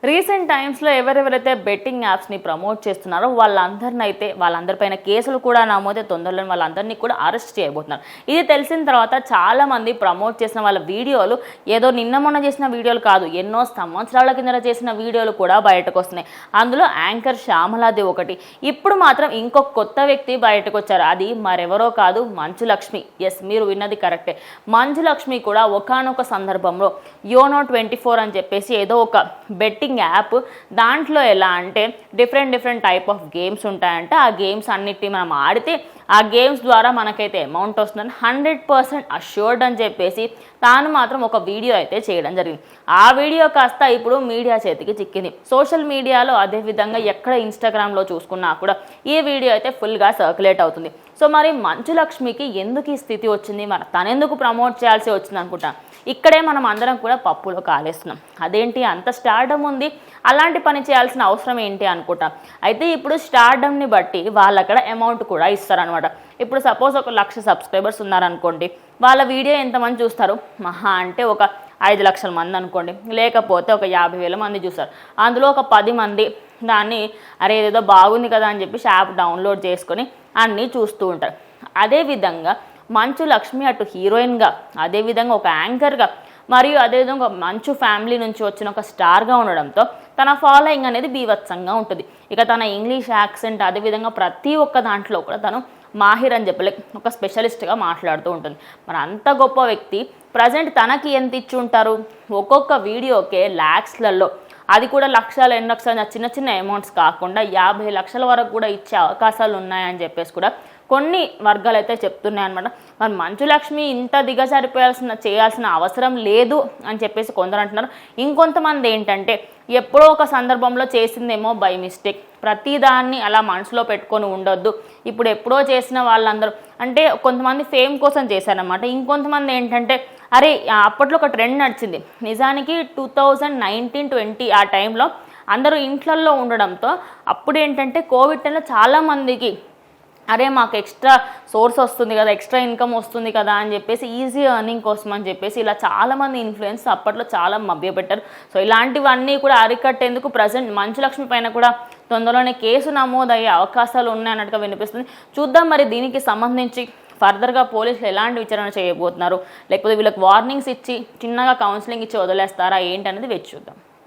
Recent టైమ్స్లో ఎవరెవరైతే betting యాప్స్ని ప్రమోట్ చేస్తున్నారో వాళ్ళందరిపైన కేసులు కూడా నమోదే తొందరలో వాళ్ళందరినీ కూడా అరెస్ట్ చేయబోతున్నారు. ఇది తెలిసిన తర్వాత చాలామంది ప్రమోట్ చేసిన వాళ్ళ వీడియోలు ఏదో నిన్న మొన్న చేసిన వీడియోలు కాదు, ఎన్నో సంవత్సరాల కింద చేసిన వీడియోలు కూడా బయటకు వస్తున్నాయి. అందులో యాంకర్ శ్యామలాది ఒకటి. ఇప్పుడు మాత్రం ఇంకొక కొత్త వ్యక్తి బయటకు వచ్చారు. అది మరెవరో కాదు, మంచు లక్ష్మి. ఎస్, మీరు విన్నది కరెక్టే. మంచు లక్ష్మి కూడా ఒకానొక సందర్భంలో యోనో 24 అని చెప్పేసి ఏదో ఒక బెట్టింగ్ యాప్, దాంట్లో ఎలా అంటే డిఫరెంట్ టైప్ ఆఫ్ గేమ్స్ ఉంటాయంటే ఆ గేమ్స్ అన్నిటిని మనం ఆడితే ఆ గేమ్స్ ద్వారా మనకైతే అమౌంట్ వస్తుందని 100% అష్యూర్డ్ అని చెప్పేసి తాను మాత్రం ఒక వీడియో అయితే చేయడం జరిగింది. ఆ వీడియో కాస్త ఇప్పుడు మీడియా చేతికి చిక్కింది. సోషల్ మీడియాలో అదేవిధంగా ఎక్కడ ఇన్స్టాగ్రామ్లో చూసుకున్నా కూడా ఈ వీడియో అయితే ఫుల్గా సర్క్యులేట్ అవుతుంది. సో మరి మంచు లక్ష్మికి ఎందుకు ఈ స్థితి వచ్చింది, మరి తనెందుకు ప్రమోట్ చేయాల్సి వచ్చింది అనుకుంటా. ఇక్కడే మనం అందరం కూడా పప్పులో కాలేస్తున్నాం. అదేంటి అంత స్టార్డమ్ ఉంది, అలాంటి పని చేయాల్సిన అవసరం ఏంటి అనుకుంటాం. అయితే ఇప్పుడు స్టార్డమ్ని బట్టి వాళ్ళు అక్కడ అమౌంట్ కూడా ఇస్తారనమాట. ఇప్పుడు సపోజ్ ఒక 1,00,000 సబ్స్క్రైబర్స్ ఉన్నారనుకోండి, వాళ్ళ వీడియో ఎంతమంది చూస్తారు, మహా అంటే ఒక 5 లక్షల మంది అనుకోండి, లేకపోతే ఒక 50,000 మంది చూస్తారు. అందులో ఒక 10 మంది దాన్ని అరే ఏదేదో బాగుంది కదా అని చెప్పి యాప్ డౌన్లోడ్ చేసుకొని అన్నీ చూస్తూ ఉంటారు. అదేవిధంగా మంచు లక్ష్మి అటు హీరోయిన్గా, అదేవిధంగా ఒక యాంకర్గా, మరియు అదేవిధంగా ఒక మంచు ఫ్యామిలీ నుంచి వచ్చిన ఒక స్టార్గా ఉండడంతో తన ఫాలోయింగ్ అనేది బీభత్సంగా ఉంటుంది. ఇక తన ఇంగ్లీష్ యాక్సెంట్, అదేవిధంగా ప్రతి ఒక్క దాంట్లో కూడా తను మాహిర్ అని చెప్పలే ఒక స్పెషలిస్ట్గా మాట్లాడుతూ ఉంటుంది. మరి అంత గొప్ప వ్యక్తి ప్రజెంట్ తనకి ఎంత ఇచ్చి ఉంటారు, ఒక్కొక్క వీడియోకే ల్యాక్స్లలో, అది కూడా లక్షలు 2 లక్షలు చిన్న చిన్న అమౌంట్స్ కాకుండా 50 లక్షల వరకు కూడా ఇచ్చే అవకాశాలు ఉన్నాయని చెప్పేసి కూడా కొన్ని వర్గాలు అయితే చెప్తున్నాయి అనమాట. మరి మంచు లక్ష్మి ఇంత చేయాల్సిన అవసరం లేదు అని చెప్పేసి కొందరు అంటున్నారు. ఇంకొంతమంది ఏంటంటే ఎప్పుడో ఒక సందర్భంలో చేసిందేమో బై మిస్టేక్, ప్రతిదాన్ని అలా మనసులో పెట్టుకొని ఉండొద్దు. ఇప్పుడు ఎప్పుడో చేసిన వాళ్ళందరూ అంటే కొంతమంది ఫేమ్ కోసం చేశారనమాట. ఇంకొంతమంది ఏంటంటే అరే అప్పట్లో ఒక ట్రెండ్ నడిచింది. నిజానికి 2019-20 ఆ టైంలో అందరూ ఇంట్లల్లో ఉండడంతో అప్పుడు ఏంటంటే కోవిడ్ టైంలో చాలామందికి అరే మాకు ఎక్స్ట్రా సోర్స్ వస్తుంది కదా, ఎక్స్ట్రా ఇన్కమ్ వస్తుంది కదా అని చెప్పేసి ఈజీ ఎర్నింగ్ కోసం అని చెప్పేసి ఇలా చాలామంది ఇన్ఫ్లుయెన్స్ అప్పట్లో చాలా మభ్యపెట్టారు. సో ఇలాంటివన్నీ కూడా అరికట్టేందుకు ప్రజెంట్ మంచు లక్ష్మి పైన కూడా తొందరలోనే కేసు నమోదయ్యే అవకాశాలు ఉన్నాయన్నట్టుగా వినిపిస్తుంది. చూద్దాం మరి దీనికి సంబంధించి ఫర్దర్గా పోలీసులు ఎలాంటి విచారణ చేయబోతున్నారు, లేకపోతే వీళ్ళకి వార్నింగ్స్ ఇచ్చి చిన్నగా కౌన్సిలింగ్ ఇచ్చి వదిలేస్తారా ఏంటి అనేది వేచి చూద్దాం.